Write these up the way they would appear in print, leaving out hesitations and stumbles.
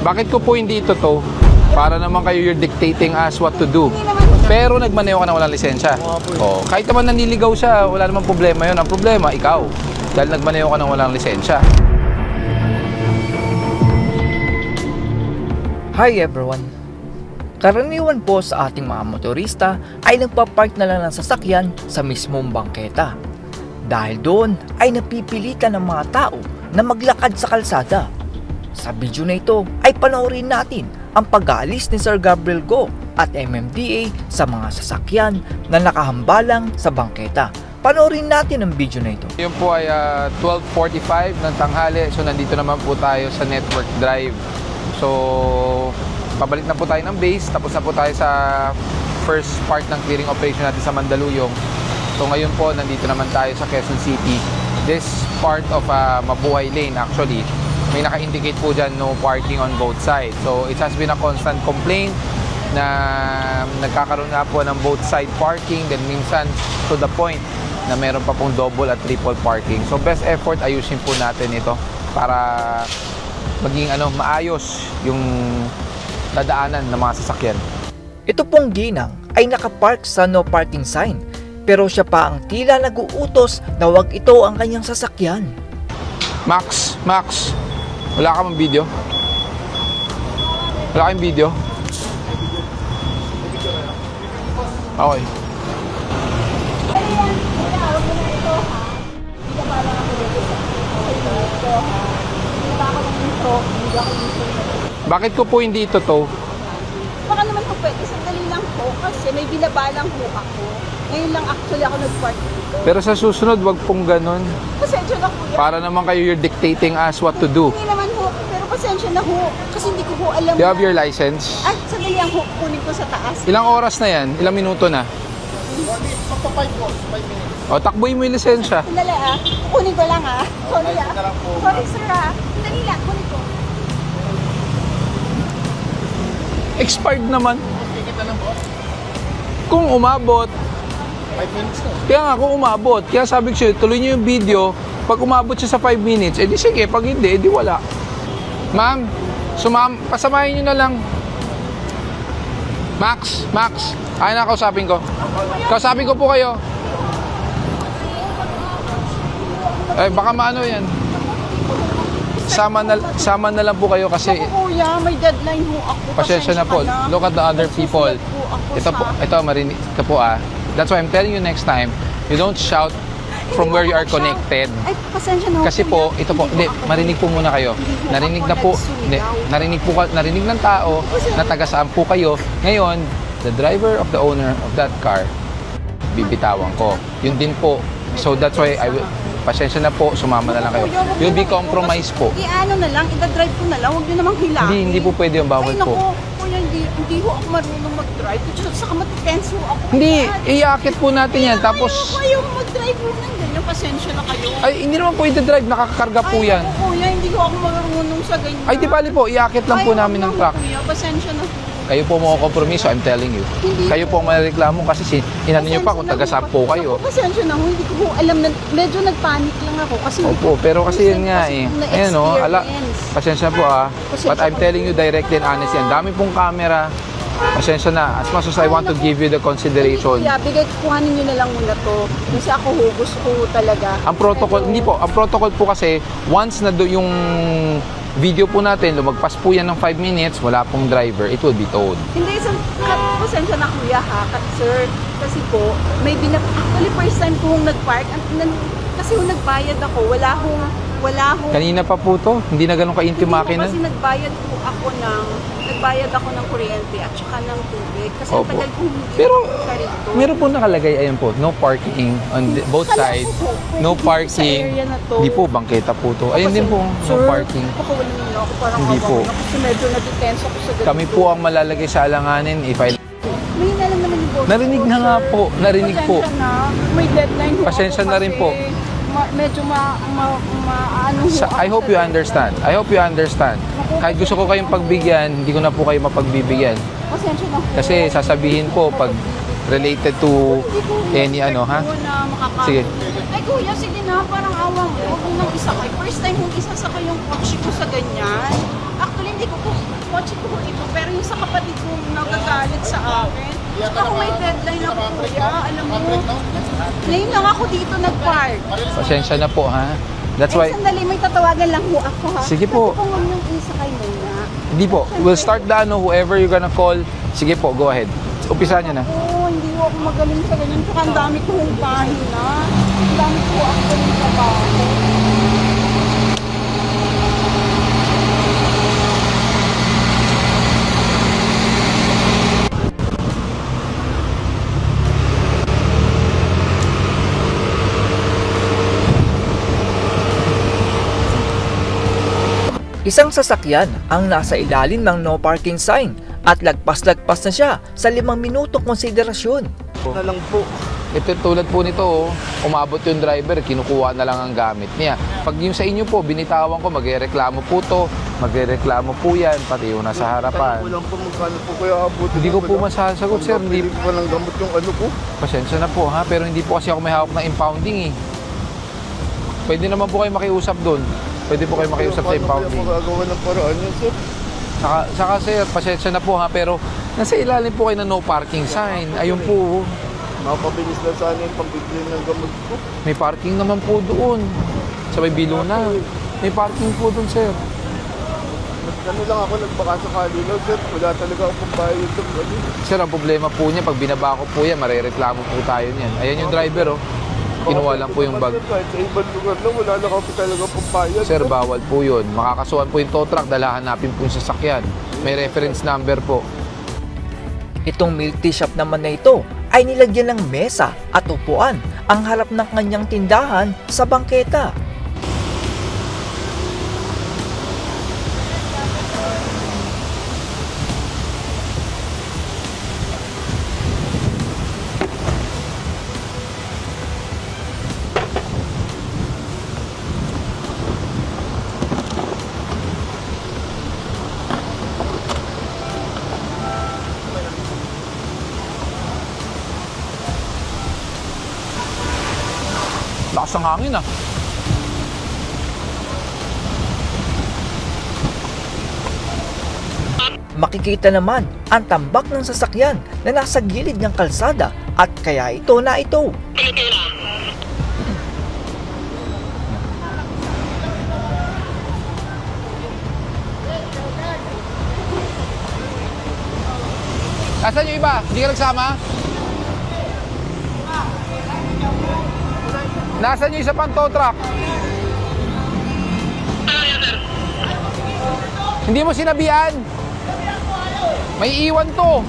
Bakit ko po hindi ito to? Para naman kayo you're dictating us what to do. Pero nagmaneho ka na walang lisensya. Oh, kahit naman naniligaw siya, wala namang problema yun. Ang problema, ikaw. Dahil nagmaneho ka na walang lisensya. Hi everyone! Karaniwan po sa ating mga motorista ay nagpapark na lang ng sasakyan sa mismong bangketa. Dahil doon ay napipilitan ng mga tao na maglakad sa kalsada. Sa video na ito ay panoorin natin ang pag-aalis ni Sir Gabriel Go at MMDA sa mga sasakyan na nakahambalang sa bangketa. Panoorin natin ang video na ito. Yun po ay 12:45 ng tanghali. So nandito naman po tayo sa Network Drive. So pabalik na po tayo ng base. Tapos na po tayo sa first part ng clearing operation natin sa Mandaluyong. So ngayon po nandito naman tayo sa Quezon City. This part of Mabuhay Lane actually, may naka-indicate po dyan no parking on both sides. So it has been a constant complaint na nagkakaroon nga po ng both side parking, then minsan to the point na meron pa pong double at triple parking. So best effort ayusin po natin ito para maging maayos yung dadaanan ng mga sasakyan. Ito pong ginang ay nakapark sa no parking sign, pero siya pa ang tila nag-uutos na wag ito ang kanyang sasakyan. Max, wala ka mang video? Wala kang video? Okay. Bakit ko po hindi ito to? Baka naman po pwede, sandali lang po kasi may binabalang po ako. Ngayon lang actually ako nag-park dito. Pero sa susunod, wag pong ganun. Pasensya na po yan. Para naman kayo you're dictating us what to do. Hindi naman po, pero pasensya na po. Kasi hindi ko po alam Do you have your license? At sandali lang po, kunin ko sa taas. Ilang oras na yan? Ilang minuto na? Magpa 5 minutes. O, takboy mo yung lisensya. Sandali kunin ko lang Sorry Sorry sir Sandali lang, kunin ko. Expired naman. Kung umabot. 5 minutes na. Kaya nga, kung umabot. Kaya sabi ko siya, tuloy niyo yung video. Pag umabot siya sa 5 minutes, edi sige. Pag hindi, edi wala. Ma'am, pasamahin niyo na lang. Max. Ay na, kausapin ko. Kausapin ko po kayo. Eh, baka maano yan. Sama na lang po kayo kasi Kuya, may deadline ho ako. pasensya na po. Look at the other people. Ito marinig. Ito po That's why I'm telling you next time, you don't shout from where you are connected. Ay, pasensya na. Kasi po, ito po, hindi, marinig po muna kayo. Narinig na po, hindi, narinig ng tao na taga saan po kayo. Ngayon, the driver of the owner of that car, bibitawan ko. Yun din po. So that's why pasensya na po, sumama na lang kayo. You'll be compromised po. Na lang, ida-drive ko na lang, huwag nyo namang hilahin. Hindi po pwede yung bawal po. Ay, naku, kuya, hindi ho ako marunong mag-drive. Saka matitense ho ako. Hindi, iakit po natin yan. Tapos, Ayaw mag-drive ho ng ganyan, pasensya na kayo. ay, hindi naman po i-drive, nakakakarga po yan. Ay, naku, kuya, hindi ho ako marunong sa ganyan. Ay, di bali po, iakit lang po namin ng truck. Kuya, pasensya na po. Kayo po mga kompromiso, I'm telling you. Kayo po ang mareklamo kasi inano nyo pa kung taga-saan po kayo. Pasensya na ho, hindi ko po alam na medyo nagpanic lang ako kasi Opo, pero kasi yun nga Ayan pasensya po But I'm telling you directly and honestly, ang dami pong camera. Pasensya na. As much as I want to give you the consideration. Yeah, kuhanin nyo na lang muna to. Kasi ako gusto ko talaga. Ang protocol, hindi po. Ang protocol po kasi, once na yung video po natin, lumagpas po yan ng 5 minutes, wala pong driver, it will be towed. Hindi, pasensya na kuya sir. Kasi po, actually first time ko nag-park, kasi nagbayad ako, wala hong Kanina pa po to, hindi na ganun ka-intim makina. Kasi nagbayad ako ng kuryente at saka ng tubig. Kasi Opo. tagal kong hindi Pero, karito. meron po nakalagay, ayan po, no parking on both sides. No parking. Hindi po, bangketa po to. Ayun din po, no parking. Pakawalan niyo ako, parang Hindi po. Kasi medyo natitense ako sa ganito. Kami po ang malalagay sa alanganin if I... May nalang naman yung boss. Narinig na nga po, narinig po. Pasensya na. May deadline ho Pasensya ako na rin po. Medyo ano I hope you understand. Kahit gusto ko kayong pagbigyan, hindi ko na po kayo mapagbibigyan. Pasensya na po. Kasi sasabihin po pag related to any Sige. Ay kuya, sige na, parang awa mo. Huwag mo nang isakay. First time mong isasakay yung kotse ko sa ganyan. Actually, hindi ko po, kotse ko po ito, pero yung sa kapatid ko nagagalit sa akin. Ako may deadline ako, kuya. Alam mo, ngayon lang ako dito nag-park. Pasensya na po, ha? That's Ay, why... sandali, may tatawagan lang po ako, ha? Sige po. Kung huwag niyong isakay muna. Hindi po. We'll start the whoever you're gonna call. Sige po, go ahead. Umpisa niyo na. Oo, hindi ko ako magaling sa ganyan. Tsaka ang dami kong pahina. Ang dami ko actually trabaho. Isang sasakyan ang nasa ilalim ng no parking sign at lagpas-lagpas na siya sa 5 minutong konsiderasyon. Na lang po. Ito tulad po nito, oh, umabot yung driver, kinukuha na lang ang gamit niya. Pag yung sa inyo po, binitawan ko, magrereklamo po to, magrereklamo po yan, pati yung nasa harapan. Walang po magkano po kaya abot. Hindi ko po masasagot, sir. Hindi, Hindi ko lang gamot yung ano po. pasensya na po, ha? Pero hindi po kasi ako may hawak ng impounding, eh. Pwede naman po kayo makiusap doon. Pwede po kayo makiusap sa impounding. Paano magagawa ng paraan yun, sir? Saka sir, pasensya na po, ha? Pero nasa ilalim po kayo ng no parking sign. Ayun po, Mapabilis lang sana yung pambigyan ng gamot ko. may parking naman po doon. Sa may Bilona. May parking po doon, sir. Ano lang ako, nagbaka sakali lang, sir. Wala talaga akong bayad ng ano. Sir, ang problema po niya, pag binaba ko po yan, marereklamo po tayo niyan. Ayan yung driver, oh. Kinuha lang po yung bag. Kahit sa ibang lugar lang, wala lang ako talaga pambayad. Sir, bawal po yun. Makakasuhan po yung tow truck, dala hanapin po yung sasakyan. May reference number po. Itong milk tea shop naman na ito ay nilagyan ng mesa at upuan ang harap ng kanyang tindahan sa bangketa. Lakas ng hangin, ah. Makikita naman ang tambak ng sasakyan na nasa gilid ng kalsada at kaya ito na ito. Nasaan yung iba? Hindi ka nagsama? Nasaan yung isa pang tow truck? Hindi mo sinabihan? May iwan to.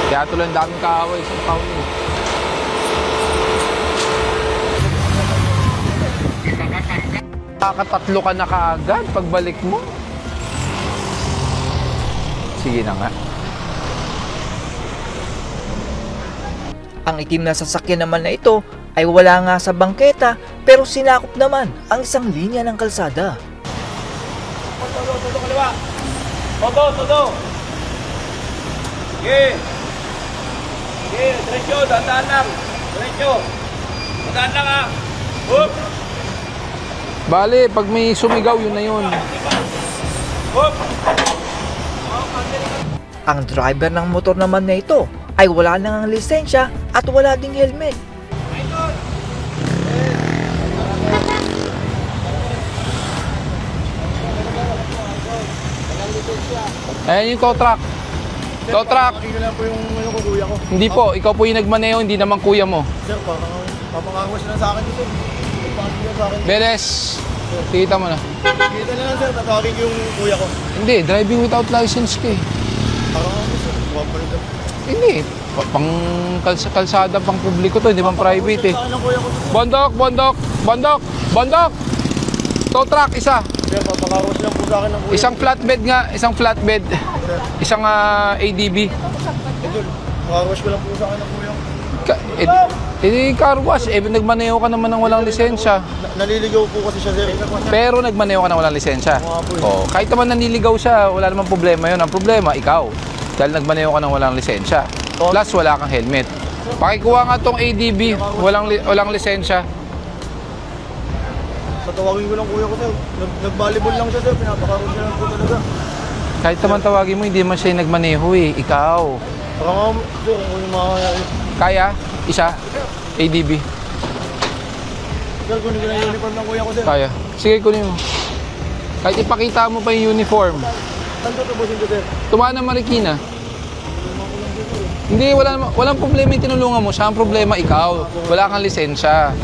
Kaya tuloy ang daming kaaway sa taon eh. Kakatatlo ka na kaagad pagbalik mo. Sige na nga. Ang itim na sasakyan naman na ito ay wala nga sa bangketa pero sinakop naman ang isang linya ng kalsada. Todo kaliwa. Todo. Sige. Sige, diretso, dandaan lang. Diretso. Dandaan lang, ha. Hup. Bale, pag may sumigaw, yun na yun. Hup. Ang driver ng motor naman na ito ay wala nang lisensya at wala ding helmet. Ayan yung tow truck. Tow truck. Pakinggan lang po yung ano ko, kuya ko. Hindi po, ikaw po yung nagmaneho, hindi naman kuya mo. Sir, parang papangawas na sa akin dito. Papangakwas sa akin. Beres, kita mo na. Kita na lang, sir. Tatawagin yung kuya ko. Hindi, driving without license ka eh. Parang ako, sir. Wapal ito. Hindi, pang kalsada, pang publiko to, hindi pang private eh. Sa akin ng kuya ko. Bondok! Tow truck, isa. Sir, papangawas lang po sa akin ng kuya. Isang flatbed nga, isang flatbed. Isang ADB. Idol, pangawas ko lang po sa akin ng kuya ko. Car wash, nagmaneho ka naman ng walang lisensya. Naliligaw po kasi siya, sir. Pero nagmaneho ka ng walang lisensya. Oh, kahit naman naniligaw siya, wala namang problema yun. Ang problema, ikaw. Dahil nagmaneho ka ng walang lisensya. Plus, wala kang helmet. Pakikuha nga tong ADB, walang lisensya. Patawagin ko lang kuya ko, sir. Nag-volleyball lang siya, sir. Pinapakaroon niya lang po talaga. Kahit naman tawagin mo, hindi man siya yung nagmaneho eh. Ikaw. Baka nga, sir, kung yung mga... Kaya? Isa? ADB? Sir, kunin ko na yung uniform ng kuya ko, sir. Kaya. Sige, kunin mo. Kahit ipakita mo pa yung uniform. Saan tutubusin ko, sir? Tumaan ng Marikina. Hindi, walang problema yung tinulungan mo. Siya ang problema, ikaw. Wala kang lisensya.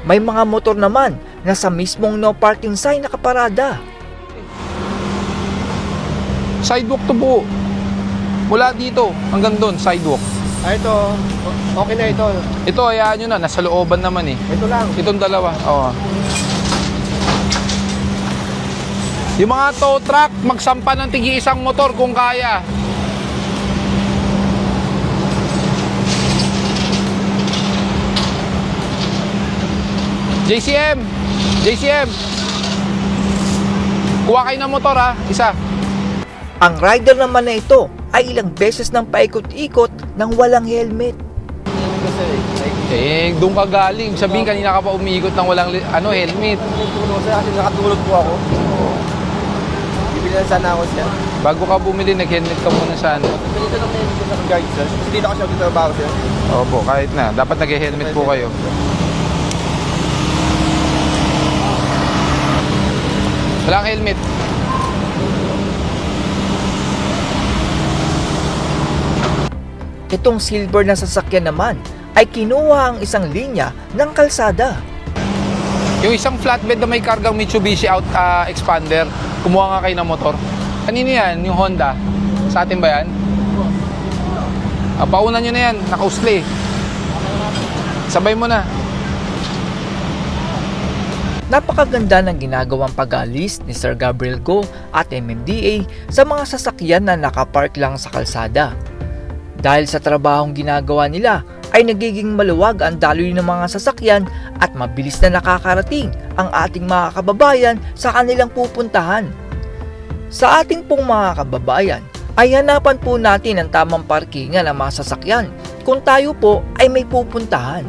May mga motor naman na sa mismong no parking sign nakaparada. Sidewalk to buo. Mula dito hanggang doon, sidewalk. Ito. Okay na ito. Ito, hayaan nyo na. Nasa looban naman eh. Ito lang. Itong dalawa. Oo. Yung mga tow truck, magsampa ng tigi-isang motor kung kaya. JCM! JCM! Kuha kayo ng motor ha, isa. Ang rider naman na ito ay ilang beses nang paikot-ikot nang walang helmet. Doon ka galing. Sabihin kanina ka pa umiikot ng walang helmet. Kasi nakatulog po ako. Bibili na sana ako siya. Bago ka bumili, nag-helmet ka muna sana. Dito lang na yung sa guide, sir. Kasi dito kasi ako trabaho, sir. Opo, kahit na. Dapat nag-helmet po kayo. Walang helmet. Itong silver na sasakyan naman ay kinuha ang isang linya ng kalsada. Yung isang flatbed na may kargang Mitsubishi Expander, kumuha nga kayo ng motor. Kanino yan? Yung Honda? Sa atin ba yan? Paunan nyo na yan, nakausli. Sabay mo na. Napakaganda ng ginagawang pag-alis ni Sir Gabriel Go at MMDA sa mga sasakyan na nakapark lang sa kalsada. Dahil sa trabahong ginagawa nila ay nagiging maluwag ang daloy ng mga sasakyan at mabilis na nakakarating ang ating mga kababayan sa kanilang pupuntahan. Sa ating pong mga kababayan ay hanapan po natin ang tamang parkingan ng mga sasakyan kung tayo po ay may pupuntahan.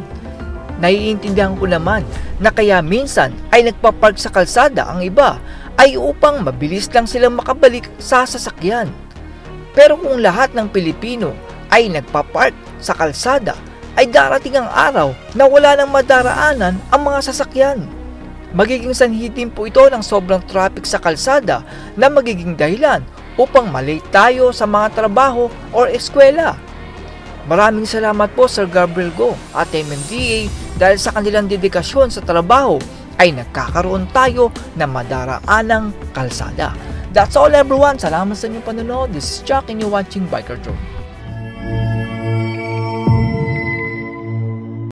Naiintindihan ko naman na kaya minsan ay nagpapark sa kalsada ang iba ay upang mabilis lang silang makabalik sa sasakyan. Pero kung lahat ng Pilipino ay nagpapark sa kalsada ay darating ang araw na wala nang madaraanan ang mga sasakyan. Magiging sanhi din po ito ng sobrang traffic sa kalsada na magiging dahilan upang malate tayo sa mga trabaho or eskwela. Maraming salamat po Sir Gabriel Go at MMDA dahil sa kanilang dedikasyon sa trabaho ay nagkakaroon tayo ng madaraanang kalsada. That's all everyone. Salamat sa inyong panonood. This is Chuck and you're watching Biker Joe.